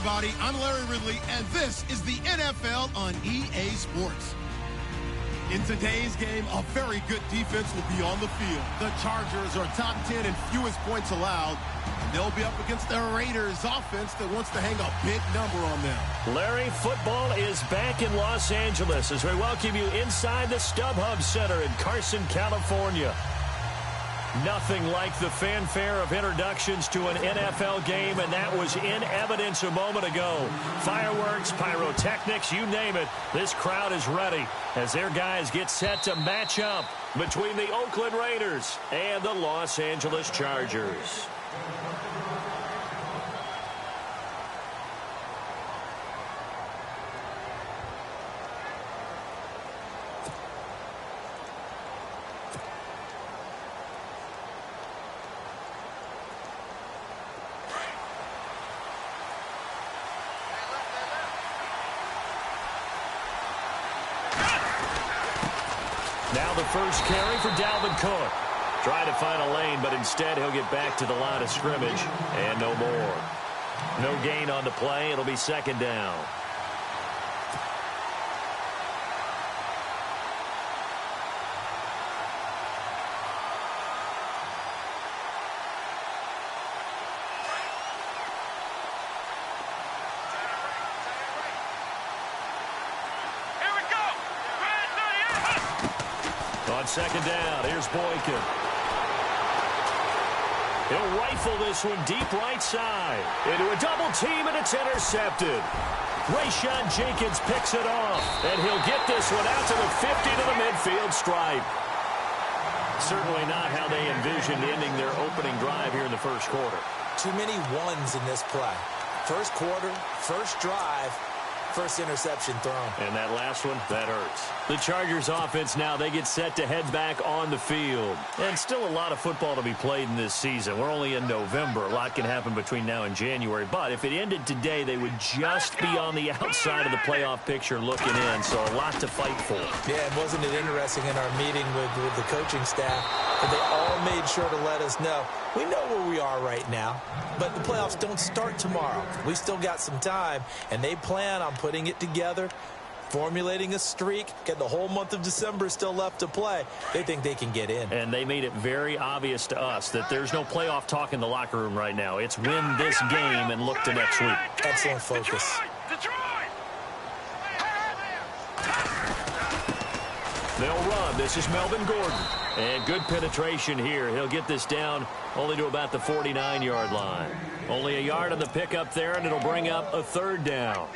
everybody. I'm Larry Ridley, and this is the NFL on EA Sports. In today's game, a very good defense will be on the field. The Chargers are top 10 in fewest points allowed, and they'll be up against the Raiders offense that wants to hang a big number on them. Larry, football is back in Los Angeles as we welcome you inside the StubHub Center in Carson, California. Nothing like the fanfare of introductions to an NFL game, and that was in evidence a moment ago. Fireworks, pyrotechnics, you name it. This crowd is ready as their guys get set to match up between the Oakland Raiders and the Los Angeles Chargers. Now the first carry for Dalvin Cook. Trying to find a lane, but instead he'll get back to the line of scrimmage and no more. No gain on the play. It'll be second down. On second down, here's Boykin. He'll rifle this one deep right side. Into a double team, and it's intercepted. Rayshawn Jenkins picks it off, and he'll get this one out to the 50 to the midfield stripe. Certainly not how they envisioned ending their opening drive here in the first quarter. Too many ones in this play. First quarter, first drive, first interception thrown. And that last one, that hurts. The Chargers offense now, they get set to head back on the field. And still a lot of football to be played in this season. We're only in November. A lot can happen between now and January. But if it ended today, they would just be on the outside of the playoff picture looking in. So a lot to fight for. Yeah, and wasn't it interesting in our meeting with the coaching staff that they all made sure to let us know, we know where we are right now, but the playoffs don't start tomorrow. We still got some time, and they plan on putting it together, formulating a streak, get the whole month of December still left to play. They think they can get in. And they made it very obvious to us that there's no playoff talk in the locker room right now. It's win this game and look to next week. Excellent focus. They'll run. This is Melvin Gordon. And good penetration here. He'll get this down only to about the 49-yard line. Only a yard on the pickup there, and it'll bring up a third down.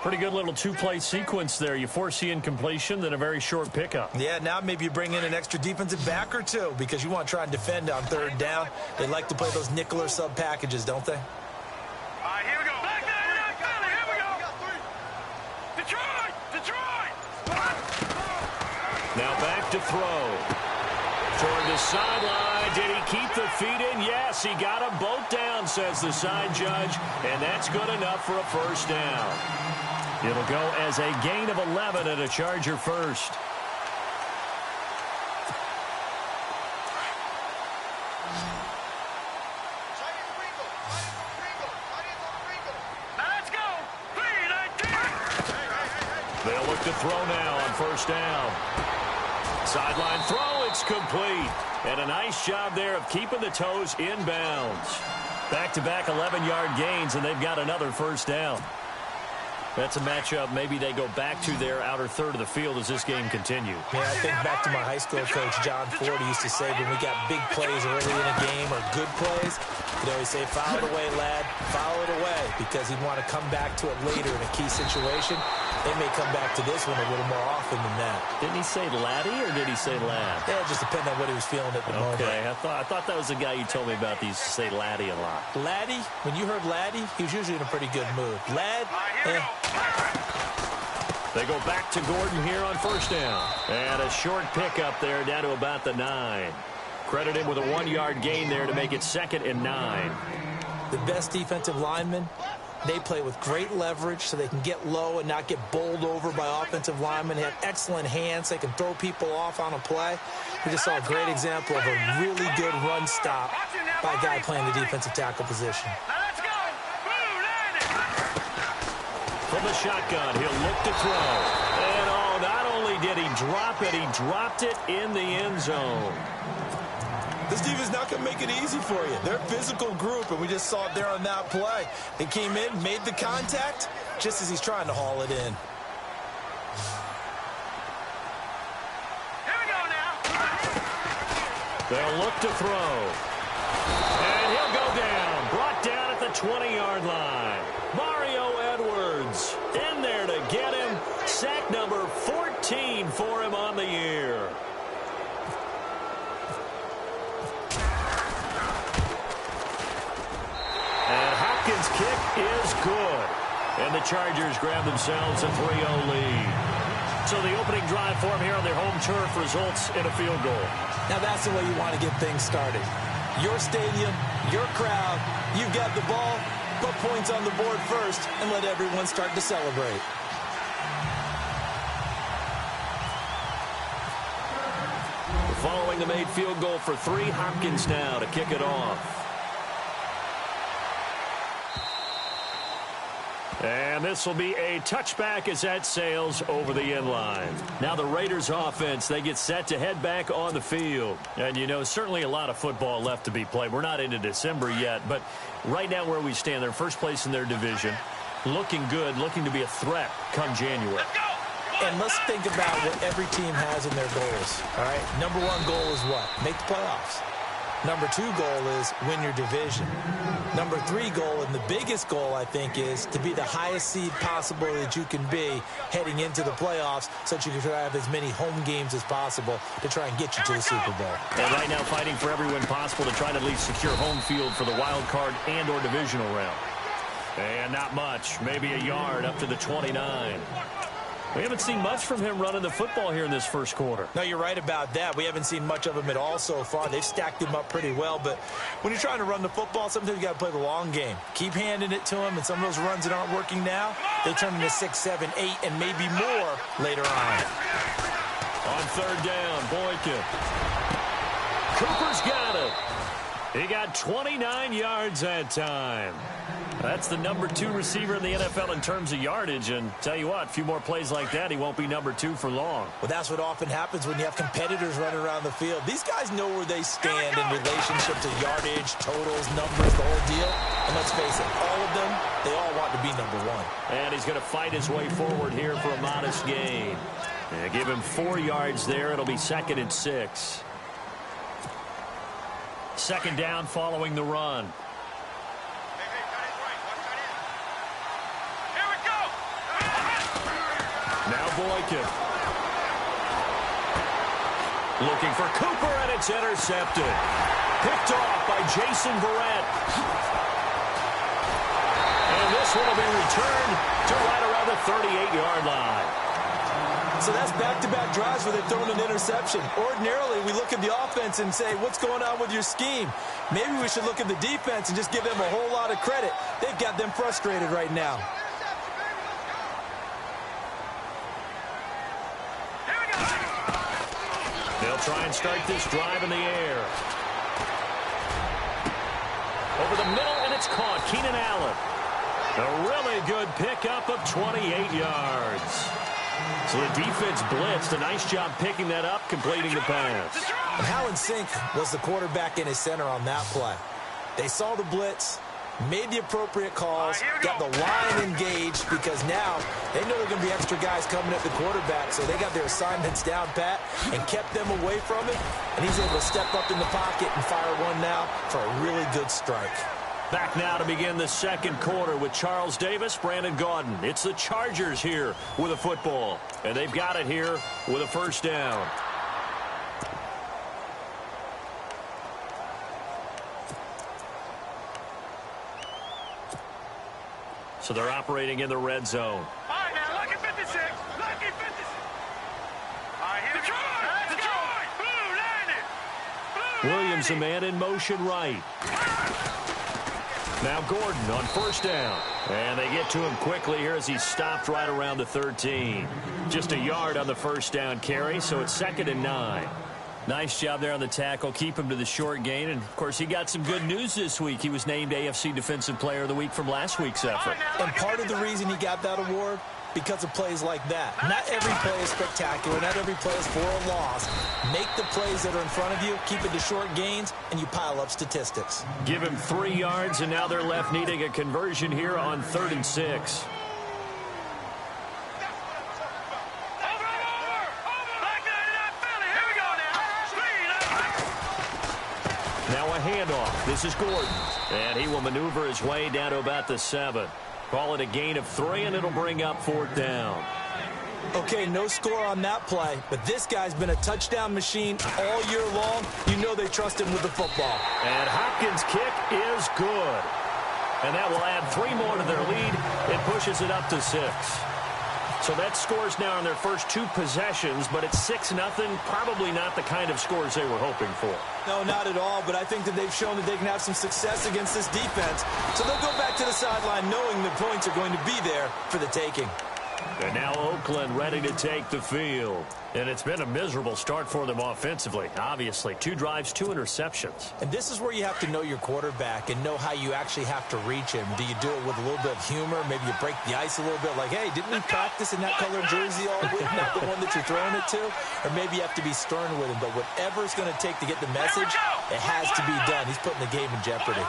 Pretty good little two-play sequence there. You force the incompletion, then a very short pickup. Yeah, now maybe you bring in an extra defensive back or two because you want to try and defend on third down. They like to play those nickel or sub packages, don't they? All right, here we go. Here we go. Detroit! Now back to throw. Toward the sideline. Did he keep the feet in? Yes, he got them both down, says the side judge. And that's good enough for a first down. It'll go as a gain of 11 and a Charger first. They'll look to throw now on first down. Sideline throw, it's complete. And a nice job there of keeping the toes inbounds. Back-to-back 11-yard gains, and they've got another first down. That's a matchup. Maybe they go back to their outer third of the field as this game continues. Yeah, I think back to my high school coach, John Ford, used to say when we got big plays early in a game or good plays, he'd always say, foul it away, lad, foul it away, because he'd want to come back to it later in a key situation. They may come back to this one a little more often than that. Didn't he say laddie or did he say lad? Yeah, it just depended on what he was feeling at the moment. Okay, I thought that was the guy you told me about. He used to say laddie a lot. Laddie, when you heard laddie, he was usually in a pretty good mood. Lad, They go back to Gordon here on first down. And a short pickup there down to about the 9. Credited with a 1-yard gain there to make it 2nd and 9. The best defensive linemen, they play with great leverage so they can get low and not get bowled over by offensive linemen. They have excellent hands. They can throw people off on a play. We just saw a great example of a really good run stop by a guy playing the defensive tackle position. Now let's go. from the shotgun. He'll look to throw. And, oh, not only did he drop it, he dropped it in the end zone. This defense is not going to make it easy for you. They're a physical group, and we just saw it there on that play. They came in, made the contact, just as he's trying to haul it in. Here we go now. They'll look to throw. And he'll go down. Brought down at the 20-yard line. Mario Edwards in there to get him. Sack number 14 for him on the year. And Hopkins' kick is good. And the Chargers grab themselves a 3-0 lead. So the opening drive for him here on their home turf results in a field goal. Now that's the way you want to get things started. Your stadium, your crowd, you've got the ball, put points on the board first, and let everyone start to celebrate. Following the made field goal for 3, Hopkins now to kick it off. And this will be a touchback as that sails over the end line. Now the Raiders offense, they get set to head back on the field. And, you know, certainly a lot of football left to be played. We're not into December yet, but right now where we stand, they're first place in their division. Looking good, looking to be a threat come January. And let's think about what every team has in their goals, all right? Number 1 goal is what? Make the playoffs. Number 2 goal is win your division. Number 3 goal, and the biggest goal, I think, is to be the highest seed possible that you can be heading into the playoffs so that you can have as many home games as possible to try and get you to the Super Bowl. And right now fighting for every win possible to try to at least secure home field for the wild card and or divisional round. And not much, maybe a yard up to the 29. We haven't seen much from him running the football here in this first quarter. No, you're right about that. We haven't seen much of him at all so far. They've stacked him up pretty well, but when you're trying to run the football, sometimes you got to play the long game. Keep handing it to him, and some of those runs that aren't working now, they turn into 6, 7, 8, and maybe more later on. On 3rd down, Boykin. Cooper's got it. He got 29 yards that time. That's the number 2 receiver in the NFL in terms of yardage. And tell you what, a few more plays like that, he won't be number 2 for long. Well, that's what often happens when you have competitors running around the field. These guys know where they stand in relationship to yardage, totals, numbers, the whole deal. And let's face it, all of them, they all want to be number 1. And he's going to fight his way forward here for a modest gain. Give him 4 yards there. It'll be 2nd and 6. 2nd down following the run. Now Boykin. Looking for Cooper, and it's intercepted. Picked off by Jason Verrett. And this one will be returned to right around the 38-yard line. So that's back-to-back drives where they've thrown an interception. Ordinarily, we look at the offense and say, what's going on with your scheme? Maybe we should look at the defense and just give them a whole lot of credit. They've got them frustrated right now. They'll try and start this drive in the air. Over the middle, and it's caught. Keenan Allen. A really good pickup of 28 yards. So the defense blitzed. A nice job picking that up, completing the pass. And Hallen Sink was the quarterback in his center on that play. They saw the blitz, made the appropriate calls, got the line engaged, because now they know there are going to be extra guys coming at the quarterback, so they got their assignments down pat and kept them away from it, and he's able to step up in the pocket and fire one now for a really good strike. Back now to begin the second quarter with Charles Davis, Brandon Gaudin. It's the Chargers here with a football, and they've got it here with a first down. So they're operating in the red zone. All right, now, lucky 56. Lucky 56. All right, here Detroit! Detroit! Blue, landed! Blue, Williams, a man in motion right. Now Gordon on first down. And they get to him quickly here as he's stopped right around the 13. Just a yard on the first down carry, so it's 2nd and 9. Nice job there on the tackle. Keep him to the short gain. And, of course, he got some good news this week. He was named AFC Defensive Player of the Week from last week's effort. And part of the reason he got that award, because of plays like that. Not every play is spectacular. Not every play is for a loss. Make the plays that are in front of you, keep it to short gains, and you pile up statistics. Give him 3 yards, and now they're left needing a conversion here on 3rd and 6. Now a handoff. This is Gordon. And he will maneuver his way down to about the 7. Call it a gain of 3, and it'll bring up 4th down. Okay, no score on that play, but this guy's been a touchdown machine all year long. You know they trust him with the football. And Hopkins' kick is good. And that will add 3 more to their lead. It pushes it up to 6. So that scores now in their first 2 possessions, but it's 6-0. Probably not the kind of scores they were hoping for. No, not at all, but I think that they've shown that they can have some success against this defense. So they'll go back to the sideline knowing the points are going to be there for the taking. And now Oakland ready to take the field. And it's been a miserable start for them offensively. Obviously, 2 drives, 2 interceptions. And this is where you have to know your quarterback and know how you actually have to reach him. Do you do it with a little bit of humor? Maybe you break the ice a little bit like, hey, didn't we practice in that color jersey all week, not the one that you're throwing it to? Or maybe you have to be stern with him. But whatever it's going to take to get the message, it has to be done. He's putting the game in jeopardy.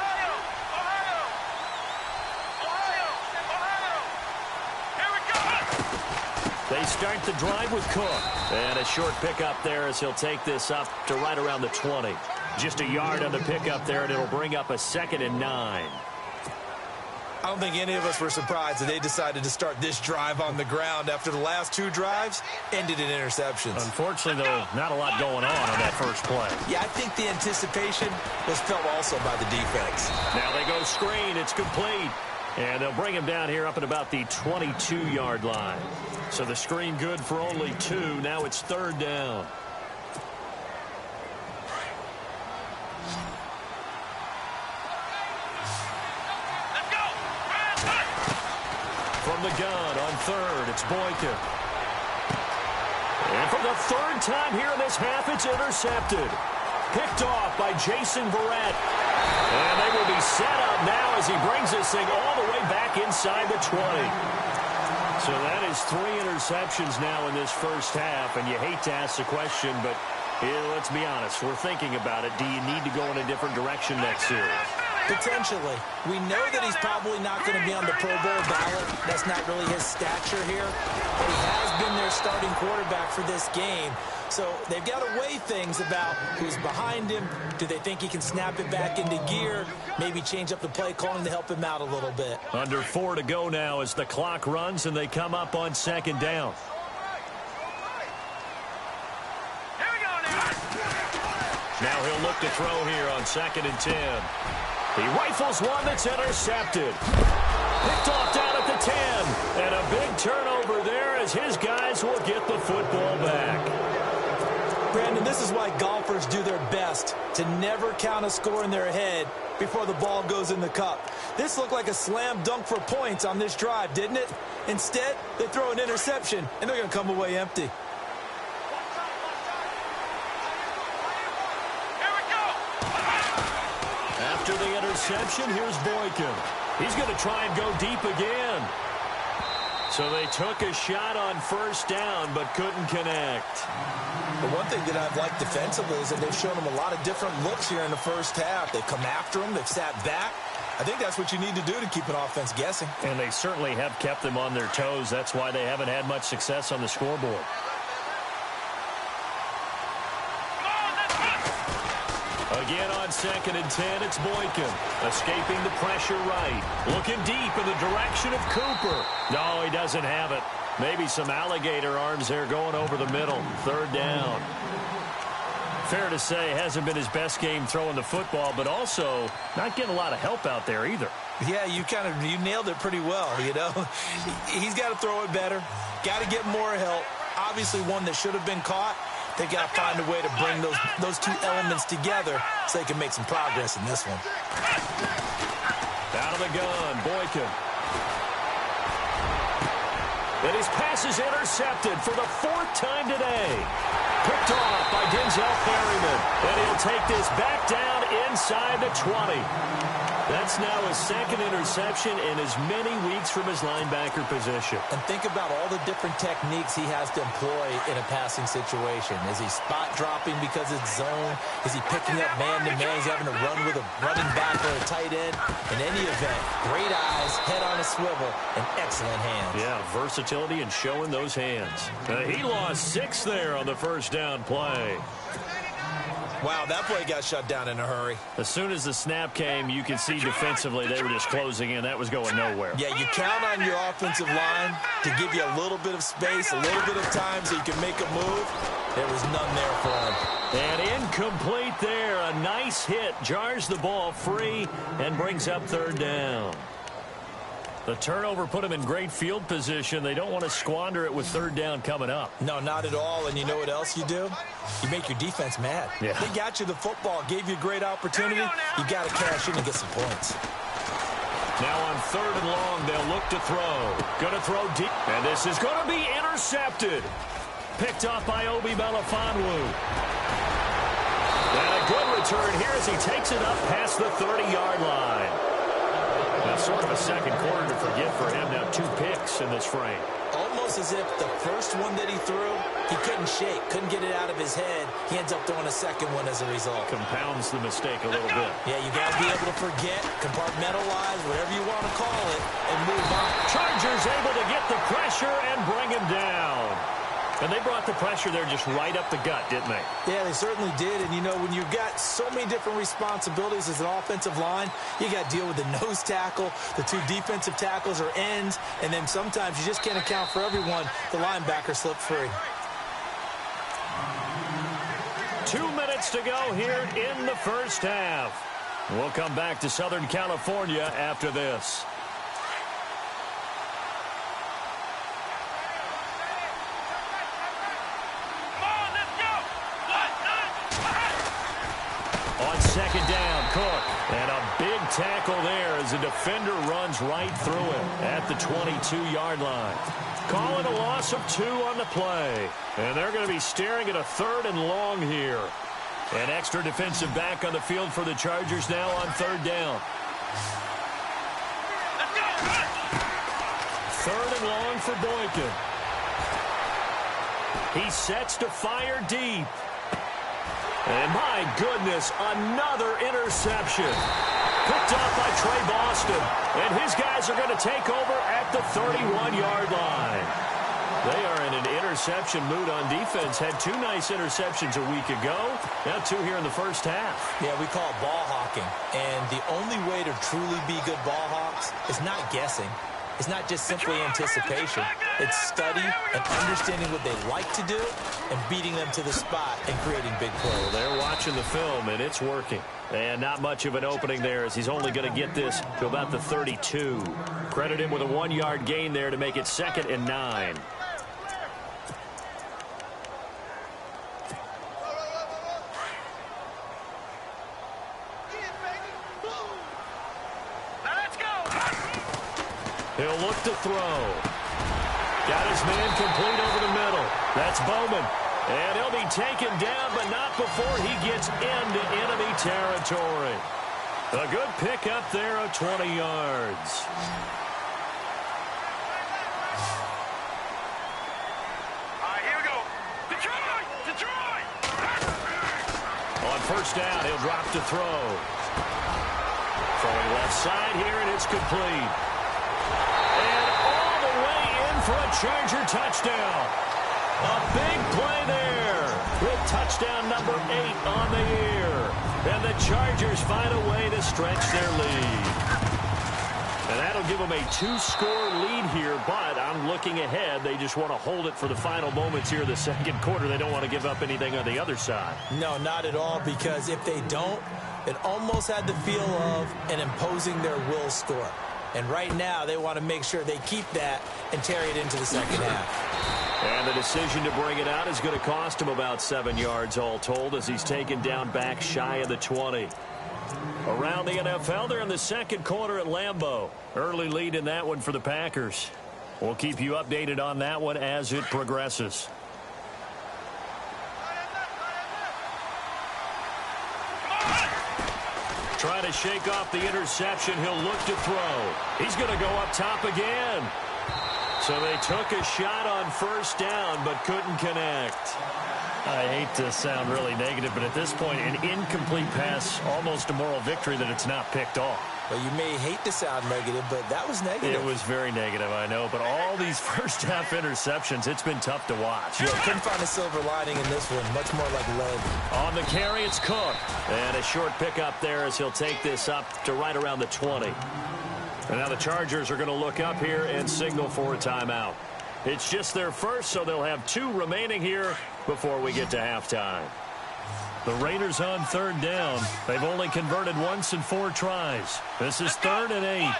They start the drive with Cook. And a short pickup there as he'll take this up to right around the 20. Just a yard on the pickup there, and it'll bring up a 2nd and 9. I don't think any of us were surprised that they decided to start this drive on the ground after the last 2 drives ended in interceptions. Unfortunately, though, not a lot going on that first play. Yeah, I think the anticipation was felt also by the defense. Now they go screen. It's complete. And they'll bring him down here up at about the 22-yard line. So the screen good for only 2. Now it's 3rd down. From the gun on 3rd, it's Boykin. And for the 3rd time here in this half, it's intercepted. Picked off by Jason Verrett. And they will be set up now as he brings this thing all the way back inside the 20. So that is 3 interceptions now in this first half. And you hate to ask the question, but let's be honest. We're thinking about it. Do you need to go in a different direction next series? Potentially. We know that he's probably not going to be on the Pro Bowl ballot. That's not really his stature here. But he has been their starting quarterback for this game. So they've got to weigh things about who's behind him. Do they think he can snap it back into gear? Maybe change up the play calling to help him out a little bit. Under 4 to go now as the clock runs and they come up on 2nd down. Now he'll look to throw here on 2nd and 10. He rifles one that's intercepted. Picked off down at the 10. And a big turnover there as his guys will get the football back. Brandon, this is why golfers do their best to never count a score in their head before the ball goes in the cup. This looked like a slam dunk for points on this drive, didn't it? Instead, they throw an interception, and they're going to come away empty. After the interception, here's Boykin. He's going to try and go deep again. So they took a shot on 1st down, but couldn't connect. The one thing that I've liked defensively is that they've shown him a lot of different looks here in the first half. They've come after him. They've sat back. I think that's what you need to do to keep an offense guessing. And they certainly have kept them on their toes. That's why they haven't had much success on the scoreboard. Again on 2nd and 10, it's Boykin. Escaping the pressure right. Looking deep in the direction of Cooper. No, he doesn't have it. Maybe some alligator arms there going over the middle. 3rd down. Fair to say, hasn't been his best game throwing the football, but also not getting a lot of help out there either. Yeah, you nailed it pretty well, you know. He's got to throw it better. Got to get more help. Obviously one that should have been caught. They've got to find a way to bring those 2 elements together so they can make some progress in this one. Out of the gun, Boykin. And his pass is intercepted for the 4th time today. Picked off by Denzel Perryman. And he'll take this back down inside the 20. That's now his 2nd interception in as many weeks from his linebacker position. And think about all the different techniques he has to employ in a passing situation. Is he spot dropping because it's zone? Is he picking up man-to-man? Is he having to run with a running back or a tight end? In any event, great eyes, head on a swivel, and excellent hands. Yeah, versatility and showing those hands. He lost 6 there on the first down play. Wow, that play got shut down in a hurry. As soon as the snap came, you could see defensively they were just closing in. That was going nowhere. Yeah, you count on your offensive line to give you a little bit of space, a little bit of time so you can make a move. There was none there for him. And incomplete there. A nice hit. Jars the ball free and brings up 3rd down. The turnover put him in great field position. They don't want to squander it with 3rd down coming up. No, not at all. And you know what else you do? You make your defense mad. Yeah. They got you the football, gave you a great opportunity. You got to cash in and get some points. Now on 3rd and long, they'll look to throw. Going to throw deep. And this is going to be intercepted. Picked off by Obi Melifonwu. And a good return here as he takes it up past the 30-yard line. Now, sort of a second quarter to forget for him. Now 2 picks in this frame. Almost as if the first one that he threw, he couldn't shake, couldn't get it out of his head. He ends up throwing a second one as a result. Compounds the mistake a little bit. Yeah, you got to be able to forget, compartmentalize, whatever you want to call it, and move on. Chargers able to get the pressure and bring him down. And they brought the pressure there just right up the gut, didn't they? Yeah, they certainly did. And, you know, when you've got so many different responsibilities as an offensive line, you got to deal with the nose tackle, the 2 defensive tackles or ends, and then sometimes you just can't account for everyone. The linebacker slipped free. 2 minutes to go here in the first half. We'll come back to Southern California after this. On 2nd down, Cook. And a big tackle there as the defender runs right through him at the 22-yard line. Calling a loss of 2 on the play. And they're going to be staring at a 3rd and long here. An extra defensive back on the field for the Chargers now on 3rd down. 3rd and long for Boykin. He sets to fire deep. And my goodness, another interception. Picked off by Trey Boston. And his guys are going to take over at the 31-yard line. They are in an interception mood on defense. Had 2 nice interceptions a week ago. Now 2 here in the first half. Yeah, we call it ball hawking. And the only way to truly be good ball hawks is not guessing. It's not just simply anticipation. It's study and understanding what they like to do and beating them to the spot and creating big plays. Well, they're watching the film, and it's working. And not much of an opening there as he's only going to get this to about the 32. Credit him with a 1-yard gain there to make it 2nd and 9. He'll look to throw. Got his man complete over the middle. That's Bowman. And he'll be taken down, but not before he gets into enemy territory. A good pickup there of 20 yards. All right, here we go. Detroit! Detroit! On 1st down, he'll drop to throw. Throwing left side here, and it's complete. And all the way in for a Charger touchdown. A big play there with touchdown number 8 on the year. And the Chargers find a way to stretch their lead. And that'll give them a 2-score lead here, but I'm looking ahead. They just want to hold it for the final moments here of the 2nd quarter. They don't want to give up anything on the other side. No, not at all, because if they don't, it almost had the feel of an imposing their will score. And right now, they want to make sure they keep that and carry it into the 2nd half. And the decision to bring it out is going to cost him about 7 yards all told as he's taken down back shy of the 20. Around the NFL, they're in the 2nd quarter at Lambeau. Early lead in that one for the Packers. We'll keep you updated on that one as it progresses. Trying to shake off the interception. He'll look to throw. He's going to go up top again. So they took a shot on first down but couldn't connect. I hate to sound really negative, but at this point, an incomplete pass, almost a moral victory that it's not picked off. Well, you may hate to sound negative, but that was negative. It was very negative, I know. But all these first-half interceptions, it's been tough to watch. Yeah, couldn't find a silver lining in this one. Much more like lead. On the carry, it's Cook. And a short pickup there as he'll take this up to right around the 20. And now the Chargers are going to look up here and signal for a timeout. It's just their first, so they'll have 2 remaining here before we get to halftime. The Raiders on third down. They've only converted once in 4 tries. This is 3rd and 8.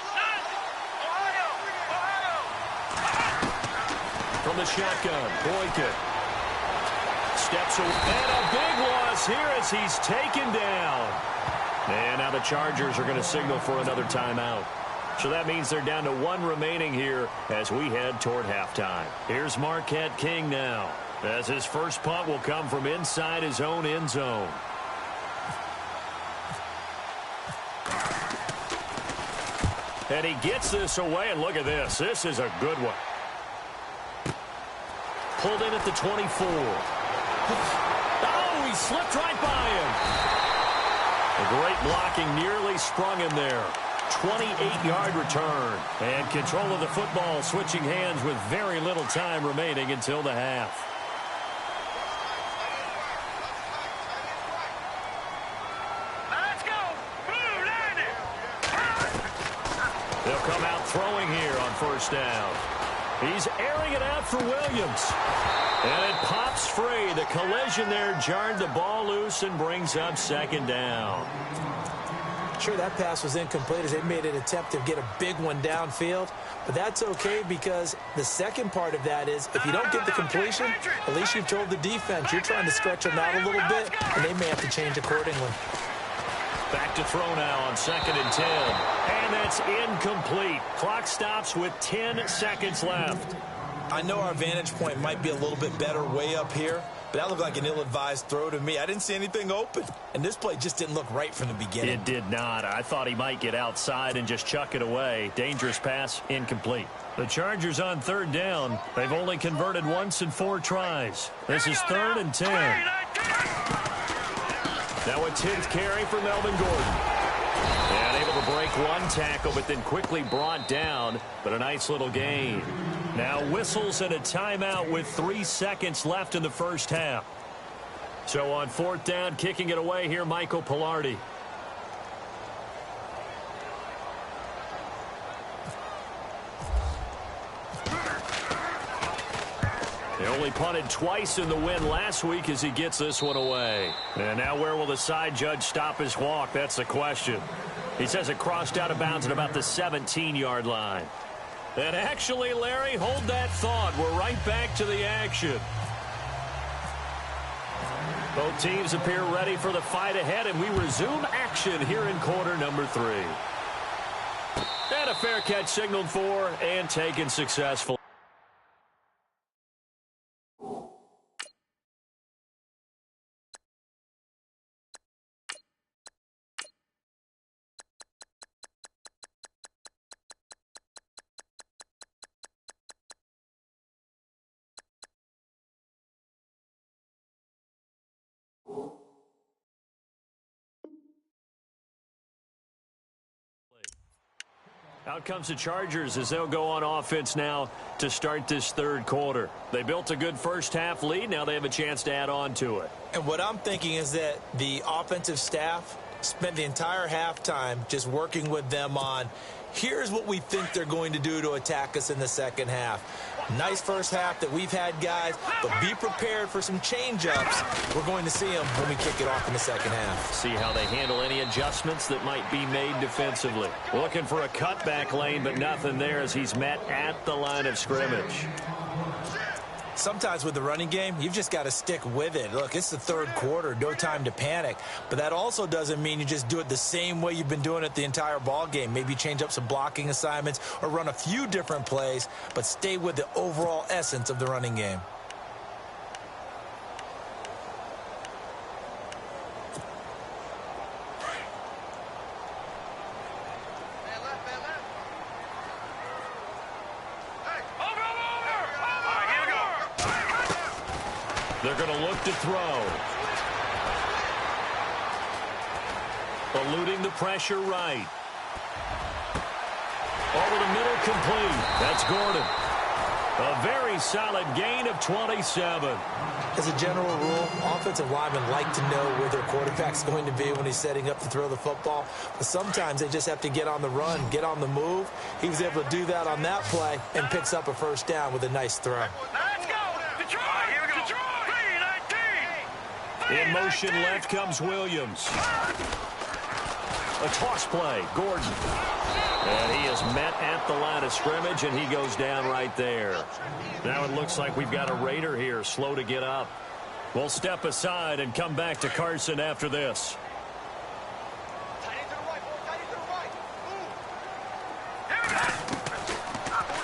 From the shotgun, Boykin steps away. And a big loss here as he's taken down. And now the Chargers are going to signal for another timeout. So that means they're down to 1 remaining here as we head toward halftime. Here's Marquette King now, as his first punt will come from inside his own end zone. And he gets this away, and look at this. This is a good one. Pulled in at the 24. Oh, he slipped right by him. A great blocking nearly sprung him there. 28-yard return. And control of the football switching hands with very little time remaining until the half. Let's go. Blue, land it. They'll come out throwing here on first down. He's airing it out for Williams. And it pops free. The collision there jarred the ball loose and brings up second down. Sure, that pass was incomplete as they made an attempt to get a big one downfield. But that's okay because the second part of that is if you don't get the completion, at least you've told the defense you're trying to stretch them out a little bit, and they may have to change accordingly. Back to throw now on 2nd and 10. And that's incomplete. Clock stops with 10 seconds left. I know our vantage point might be a little bit better way up here, but that looked like an ill-advised throw to me. I didn't see anything open, and this play just didn't look right from the beginning. It did not. I thought he might get outside and just chuck it away. Dangerous pass, incomplete. The Chargers on third down. They've only converted once in 4 tries. This is 3rd and 10. Now a 10th carry for Melvin Gordon. And able to break 1 tackle, but then quickly brought down, but a nice little gain. Now whistles and a timeout with 3 seconds left in the first half. So on 4th down, kicking it away here, Michael Pilardi. They only punted twice in the win last week as he gets this one away. And now where will the side judge stop his walk? That's the question. He says it crossed out of bounds at about the 17-yard line. And actually, Larry, hold that thought. We're right back to the action. Both teams appear ready for the fight ahead, and we resume action here in quarter number 3. And a fair catch signaled for and taken successfully. Out comes the Chargers as they'll go on offense now to start this third quarter. They built a good first half lead. Now they have a chance to add on to it. And what I'm thinking is that the offensive staff spent the entire halftime just working with them on here's what we think they're going to do to attack us in the second half. Nice first half that we've had, guys, but be prepared for some change-ups. We're going to see them when we kick it off in the second half. See how they handle any adjustments that might be made defensively. Looking for a cutback lane, but nothing there as he's met at the line of scrimmage. Sometimes with the running game, you've just got to stick with it. Look, it's the third quarter, no time to panic. But that also doesn't mean you just do it the same way you've been doing it the entire ball game. Maybe change up some blocking assignments or run a few different plays, but stay with the overall essence of the running game. They're going to look to throw. Eluding the pressure right. Over the middle, complete. That's Gordon. A very solid gain of 27. As a general rule, offensive linemen like to know where their quarterback's going to be when he's setting up to throw the football. But sometimes they just have to get on the run, get on the move. He was able to do that on that play and picks up a first down with a nice throw. Let's go. Detroit. Here we go. Detroit. In motion left comes Williams. A toss play, Gordon. And he is met at the line of scrimmage, and he goes down right there. Now it looks like we've got a Raider here, slow to get up. We'll step aside and come back to Carson after this.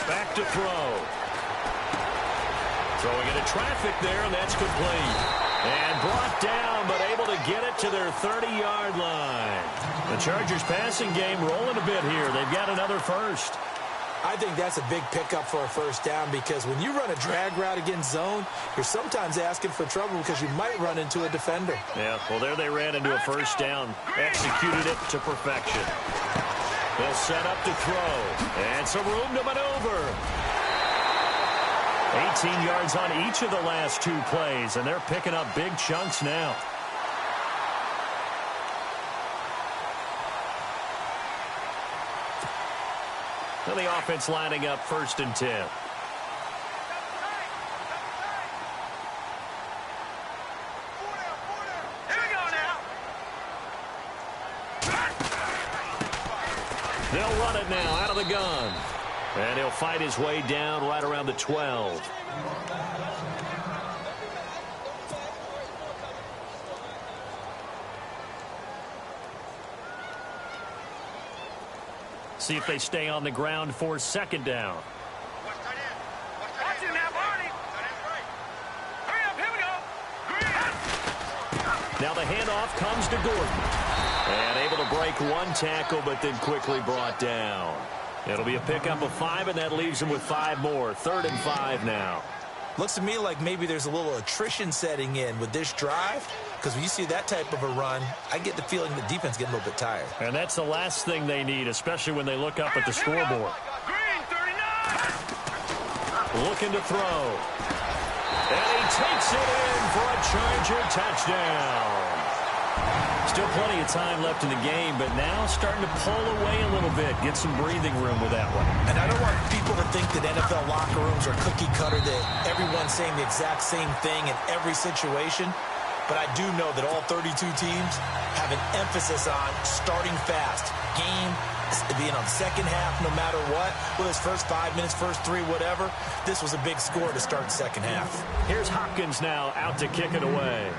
Back to throw. Throwing into traffic there, and that's complete. And brought down, but able to get it to their 30-yard line. The Chargers passing game rolling a bit here. They've got another first. I think that's a big pickup for a first down because when you run a drag route against zone, you're sometimes asking for trouble because you might run into a defender. Yeah, well, there they ran into a first down. Executed it to perfection. They'll set up to throw. And some room to maneuver. 18 yards on each of the last two plays, and they're picking up big chunks now. And the offense lining up 1st and 10. They'll run it now out of the gun. And he'll fight his way down right around the 12. See if they stay on the ground for 2nd down. Watch him now, Barney. Hurry up, here we go. Now the handoff comes to Gordon. And able to break one tackle, but then quickly brought down. It'll be a pickup of 5, and that leaves him with 5 more. 3rd and 5 now. Looks to me like maybe there's a little attrition setting in with this drive, because when you see that type of a run, I get the feeling the defense getting a little bit tired. And that's the last thing they need, especially when they look up at the scoreboard. Green, 39. Looking to throw. And he takes it in for a Charger touchdown. Still plenty of time left in the game, but now starting to pull away a little bit. Get some breathing room with that one. And I don't want people to think that NFL locker rooms are cookie cutter, that everyone's saying the exact same thing in every situation. But I do know that all 32 teams have an emphasis on starting fast. Game, being on the second half, no matter what. Whether it's first 5 minutes, first 3, whatever. This was a big score to start the second half. Here's Hopkins now out to kick it away.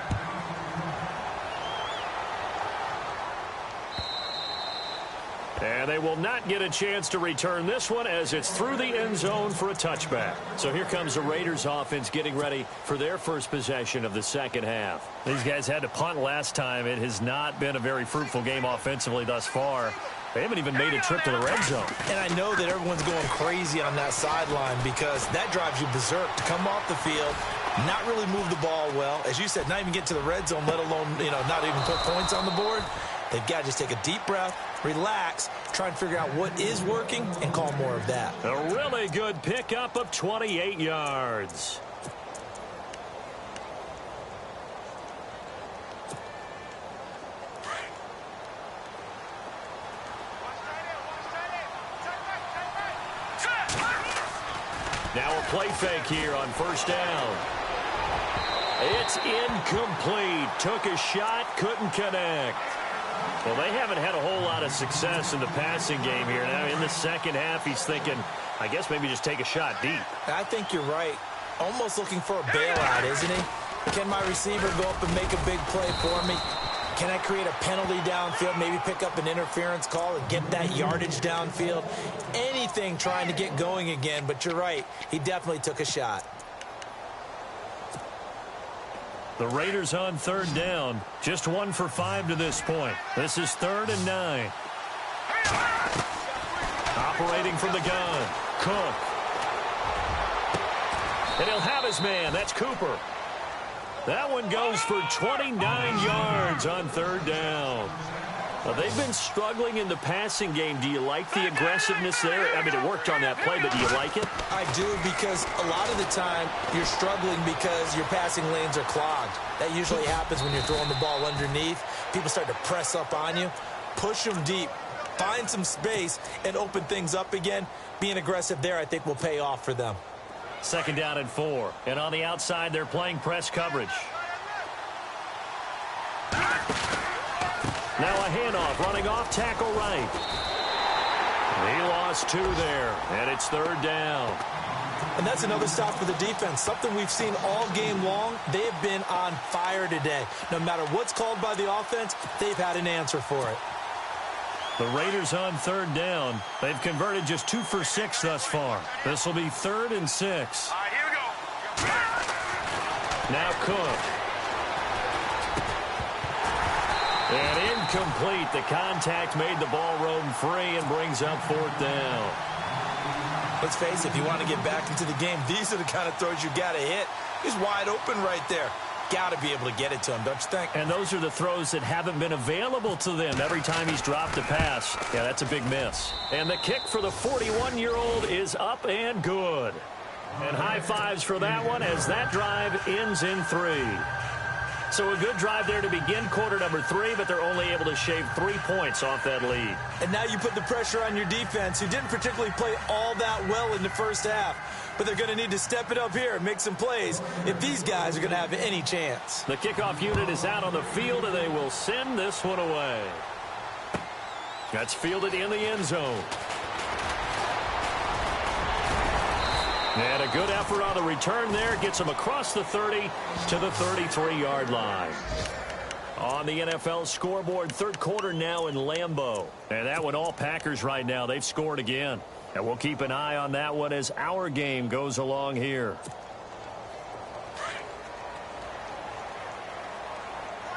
And they will not get a chance to return this one as it's through the end zone for a touchback. So here comes the Raiders offense getting ready for their first possession of the second half. These guys had to punt last time. It has not been a very fruitful game offensively thus far. They haven't even made a trip to the red zone. And I know that everyone's going crazy on that sideline because that drives you berserk to come off the field, not really move the ball well. As you said, not even get to the red zone, let alone, not even put points on the board. They've got to just take a deep breath, relax, try and figure out what is working, and call more of that. A really good pickup of 28 yards. Now a play fake here on first down. It's incomplete. Took a shot, couldn't connect. Well, they haven't had a whole lot of success in the passing game here. Now in the second half, he's thinking, I guess maybe just take a shot deep. I think you're right. Almost looking for a bailout, isn't he? Can my receiver go up and make a big play for me? Can I create a penalty downfield, maybe pick up an interference call and get that yardage downfield? Anything trying to get going again, but you're right. He definitely took a shot. The Raiders on third down. Just 1 for 5 to this point. This is 3rd and 9. Operating from the gun. Cook. And he'll have his man. That's Cooper. That one goes for 29 yards on third down. Well, they've been struggling in the passing game. Do you like the aggressiveness there? I mean, it worked on that play, but do you like it? I do, because a lot of the time you're struggling because your passing lanes are clogged. That usually happens when you're throwing the ball underneath. People start to press up on you. Push them deep. Find some space and open things up again. Being aggressive there, I think, will pay off for them. 2nd down and 4. And on the outside, they're playing press coverage. Now a handoff, running off, tackle right. He lost 2 there, and it's 3rd down. And that's another stop for the defense. Something we've seen all game long. They have been on fire today. No matter what's called by the offense, they've had an answer for it. The Raiders on 3rd down. They've converted just 2 for 6 thus far. This will be 3rd and 6. All right, here we go. Now Cook. And incomplete. The contact made the ball roam free and brings up 4th down. Let's face it, if you want to get back into the game, these are the kind of throws you got to hit. He's wide open right there. Got to be able to get it to him, don't you think? And those are the throws that haven't been available to them every time he's dropped a pass. Yeah, that's a big miss. And the kick for the 41-year-old is up and good. And high fives for that one as that drive ends in 3. So a good drive there to begin quarter number 3, but they're only able to shave 3 points off that lead. And now you put the pressure on your defense, who didn't particularly play all that well in the first half. But they're going to need to step it up here and make some plays if these guys are going to have any chance. The kickoff unit is out on the field, and they will send this one away. That's fielded in the end zone. And a good effort on the return there. Gets him across the 30 to the 33-yard line. On the NFL scoreboard, 3rd quarter now in Lambeau. And that one all Packers right now. They've scored again. And we'll keep an eye on that one as our game goes along here.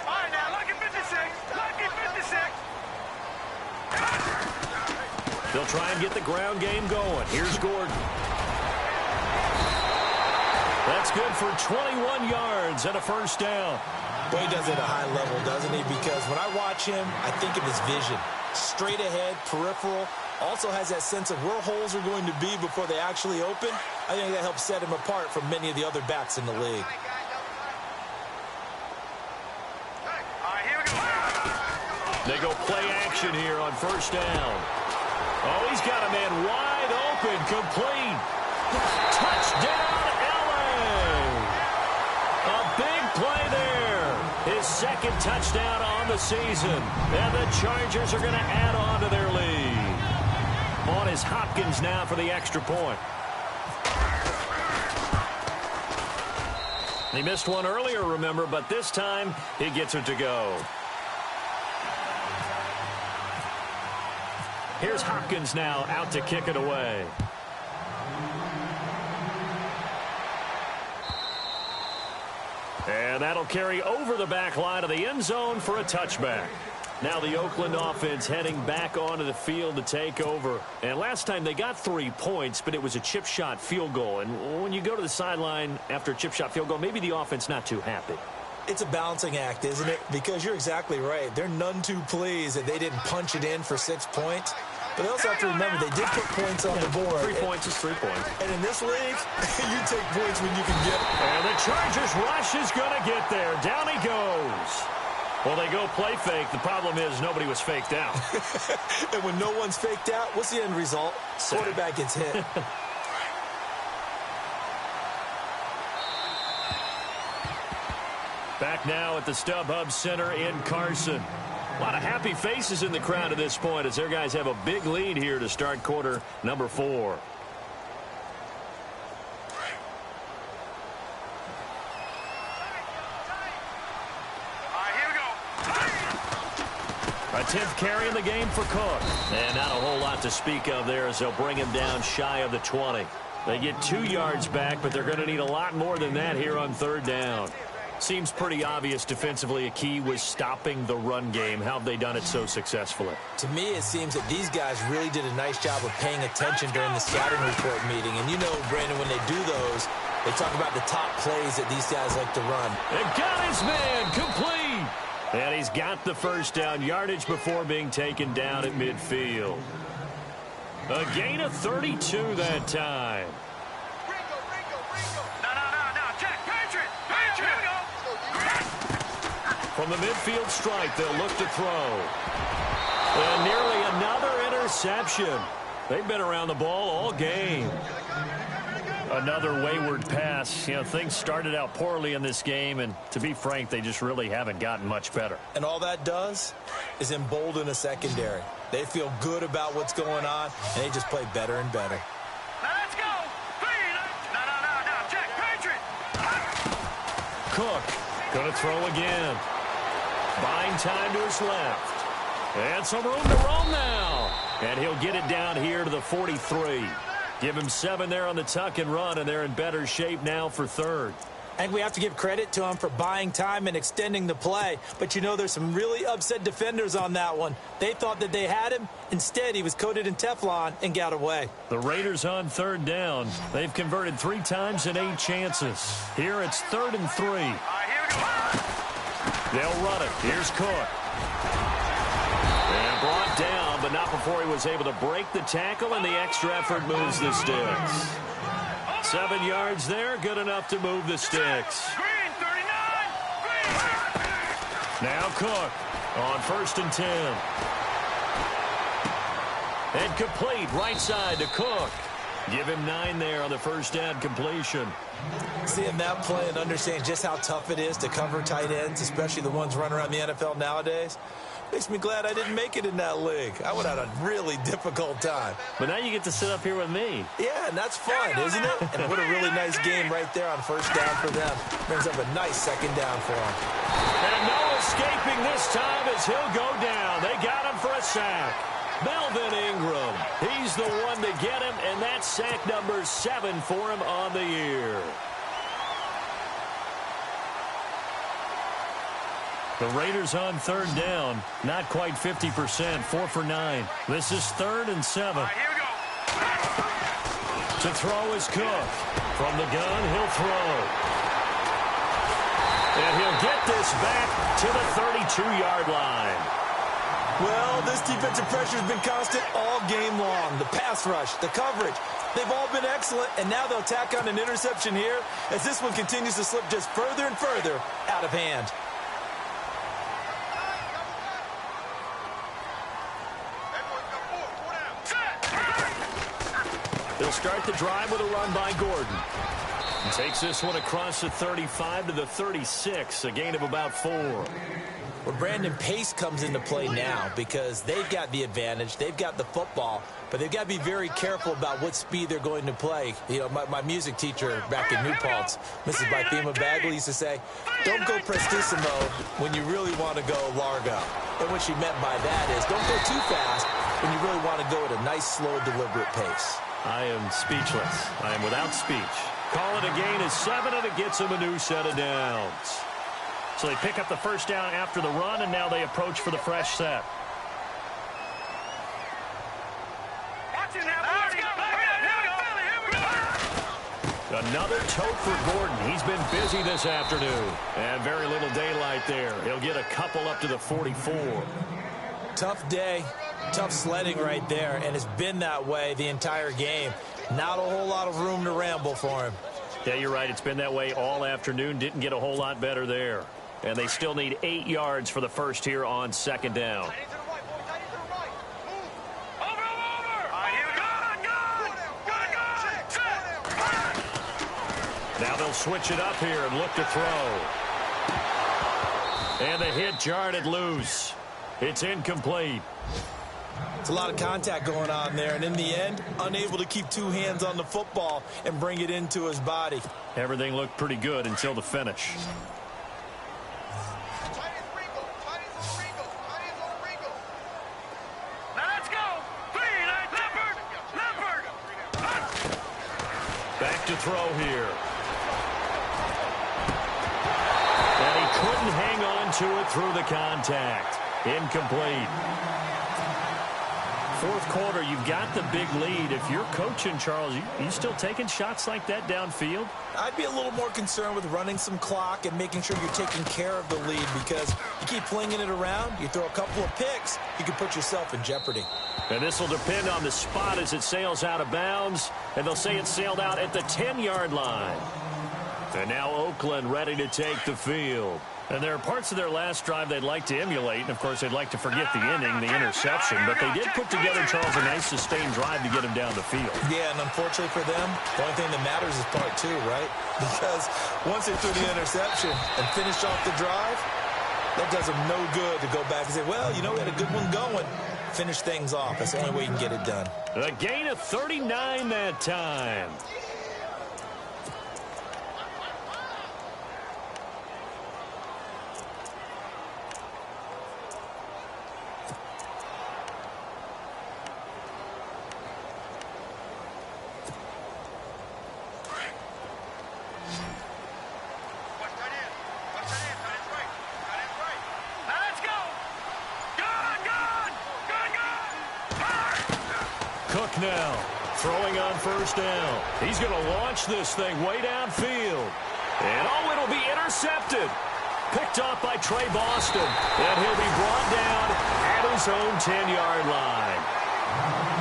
All right, now, lucky 56. Lucky 56. They'll try and get the ground game going. Here's Gordon. That's good for 21 yards and a 1st down. Boy, he does it at a high level, doesn't he? Because when I watch him, I think of his vision. Straight ahead, peripheral. Also has that sense of where holes are going to be before they actually open. I think that helps set him apart from many of the other backs in the league. All right, here we go. They go play action here on 1st down. Oh, he's got a man wide open, complete. Touchdown, LA! A big play there. His 2nd touchdown on the season. And the Chargers are going to add on to their lead. On is Hopkins now for the extra point. He missed one earlier, remember, but this time he gets it to go. Here's Hopkins now out to kick it away. And that'll carry over the back line of the end zone for a touchback. Now the Oakland offense heading back onto the field to take over. And last time they got 3 points, but it was a chip shot field goal. And when you go to the sideline after a chip shot field goal, maybe the offense not too happy. It's a balancing act, isn't it? Because you're exactly right. They're none too pleased that they didn't punch it in for 6 points. But they also have to remember they did put points on the board. 3 points is 3 points. And in this league, you take points when you can get them. And the Chargers rush is going to get there. Down he goes. Well, they go play fake. The problem is nobody was faked out. And when no one's faked out, what's the end result? Quarterback gets hit. Back now at the StubHub Center in Carson. A lot of happy faces in the crowd at this point as their guys have a big lead here to start quarter number 4. 10th carry in the game for Cook. And not a whole lot to speak of there as they'll bring him down shy of the 20. They get 2 yards back, but they're going to need a lot more than that here on 3rd down. Seems pretty obvious defensively a key was stopping the run game. How have they done it so successfully? To me, it seems that these guys really did a nice job of paying attention during the scouting report meeting. And you know, Brandon, when they do those, they talk about the top plays that these guys like to run. And got his man complete. And he's got the first down yardage before being taken down at midfield. A gain of 32 that time. From the midfield strike, they'll look to throw. And nearly another interception. They've been around the ball all game. Another wayward pass. You know, things started out poorly in this game, and to be frank, they just really haven't gotten much better. And all that does is embolden a secondary. They feel good about what's going on, and they just play better and better. Now let's go. No. Check. Patriot. Cook going to throw again. Buying time to his left. And some room to roam now. And he'll get it down here to the 43. Give him 7 there on the tuck and run, and they're in better shape now for 3rd. I think we have to give credit to him for buying time and extending the play. But, you know, there's some really upset defenders on that one. They thought that they had him. Instead, he was coated in Teflon and got away. The Raiders on 3rd down. They've converted 3 times in 8 chances. Here it's 3rd and 3. They'll run it. Here's Cook. And brought down, but not before he was able to break the tackle, and the extra effort moves the sticks. 7 yards there, good enough to move the sticks. Green, 39. Now Cook on 1st and 10. And complete right side to Cook. Give him 9 there on the first down completion. Seeing that play and understanding just how tough it is to cover tight ends, especially the ones running around the NFL nowadays, makes me glad I didn't make it in that league. I would have had a really difficult time. But now you get to sit up here with me. Yeah, and that's fun, isn't it? And what a really nice game right there on 1st down for them. Brings up a nice 2nd down for them. And no escaping this time as he'll go down. They got him for a sack. Melvin Ingram, he's the one to get him, and that's sack number 7 for him on the year. The Raiders on 3rd down, not quite 50%, 4 for 9. This is 3rd and 7. Here we go. To throw is Cook. From the gun, he'll throw. And he'll get this back to the 32-yard line. Well, this defensive pressure has been constant all game long. The pass rush, the coverage, they've all been excellent, and now they'll tack on an interception here as this one continues to slip just further and further out of hand. They'll start the drive with a run by Gordon. He takes this one across the 35 to the 36, a gain of about 4. Well, Brandon, pace comes into play now because they've got the advantage. They've got the football, but they've got to be very careful about what speed they're going to play. You know, my music teacher back in New Paltz, Mrs. Bythema Bagley, used to say, don't go prestissimo when you really want to go largo. And what she meant by that is don't go too fast when you really want to go at a nice, slow, deliberate pace. I am speechless. I am without speech. Call it a gain of 7, and it gets them a new set of downs. So they pick up the first down after the run, and now they approach for the fresh set. Another tote for Gordon. He's been busy this afternoon. And very little daylight there. He'll get a couple up to the 44. Tough day, tough sledding right there, and it's been that way the entire game. Not a whole lot of room to ramble for him. Yeah, you're right. It's been that way all afternoon. Didn't get a whole lot better there. And they still need 8 yards for the first here on 2nd down. Now they'll switch it up here and look to throw. And the hit jarred it loose. It's incomplete. It's a lot of contact going on there, and in the end, unable to keep 2 hands on the football and bring it into his body. Everything looked pretty good until the finish. throw here. And he couldn't hang on to it through the contact. Incomplete. Fourth quarter, you've got the big lead. If you're coaching, Charles, you still taking shots like that downfield? I'd be a little more concerned with running some clock and making sure you're taking care of the lead, because you keep flinging it around, you throw a couple of picks, you can put yourself in jeopardy. And this will depend on the spot as it sails out of bounds, and they'll say it sailed out at the 10-yard line. And now Oakland ready to take the field. And there are parts of their last drive they'd like to emulate. And, of course, they'd like to forget the inning, the interception. But they did put together, Charles, a nice sustained drive to get him down the field. Yeah, and unfortunately for them, the only thing that matters is part two, right? Because once they threw the interception and finished off the drive, that does them no good to go back and say, well, you know, we had a good one going. Finish things off. That's the only way you can get it done. A gain of 39 that time. Now, throwing on first down. He's going to launch this thing way downfield. And, oh, it'll be intercepted. Picked off by Trey Boston. And he'll be brought down at his own 10-yard line.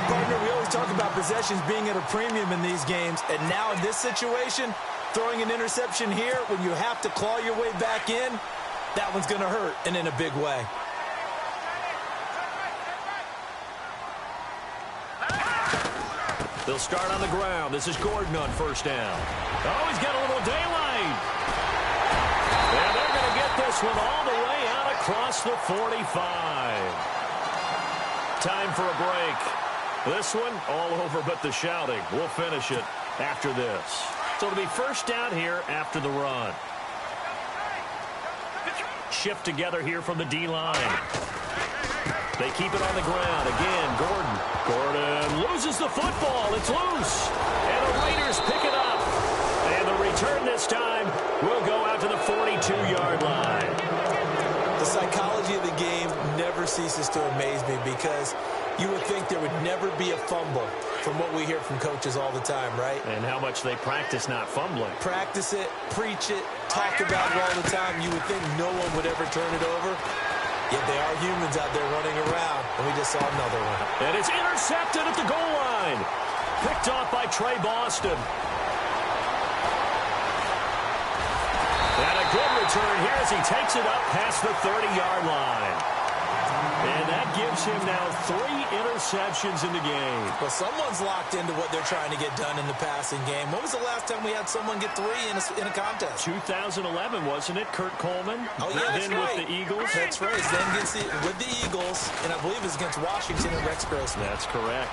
Partner, we always talk about possessions being at a premium in these games. And now in this situation, throwing an interception here when you have to claw your way back in, that one's going to hurt, and in a big way. They'll start on the ground. This is Gordon on first down. Oh, he's got a little daylight. And they're going to get this one all the way out across the 45. Time for a break. This one all over but the shouting. We'll finish it after this. So it'll be first down here after the run. Shift together here from the D-line. They keep it on the ground. Again, Gordon. Gordon loses the football. It's loose. And the Raiders pick it up. And the return this time will go out to the 42-yard line. The psychology of the game never ceases to amaze me, because you would think there would never be a fumble from what we hear from coaches all the time, right? And how much they practice not fumbling. Practice it, preach it, talk about it all the time. You would think no one would ever turn it over. Yet they are humans out there running around, and we just saw another one. And it's intercepted at the goal line. Picked off by Trey Boston. And a good return here as he takes it up past the 30-yard line. And that gives him now 3 interceptions in the game. Well, someone's locked into what they're trying to get done in the passing game. When was the last time we had someone get 3 in a contest? 2011, wasn't it? Kurt Coleman. Oh, yeah, then right. with the Eagles. That's right. Then with the Eagles, and I believe it was against Washington and Rex Grossman. That's correct.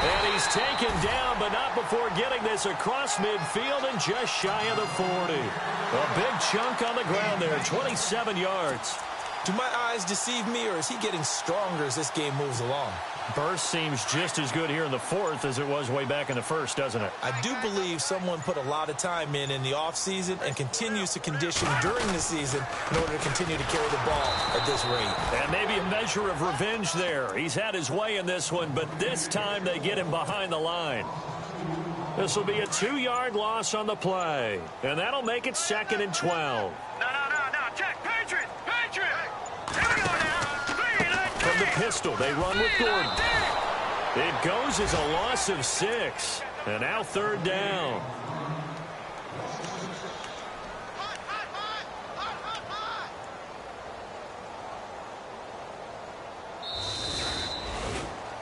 And he's taken down, but not before getting this across midfield and just shy of the 40. A big chunk on the ground there, 27 yards. Do my eyes deceive me, or is he getting stronger as this game moves along? Burst seems just as good here in the fourth as it was way back in the first, doesn't it? I do believe someone put a lot of time in the offseason and continues to condition during the season in order to continue to carry the ball at this rate. And maybe a measure of revenge there. He's had his way in this one, but this time they get him behind the line. This will be a 2-yard loss on the play, and that'll make it 2nd and 12. No, check, Patriot! Here we go now! From the pistol, they run with Gordon. It goes as a loss of 6, and now 3rd down.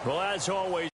Well, as always,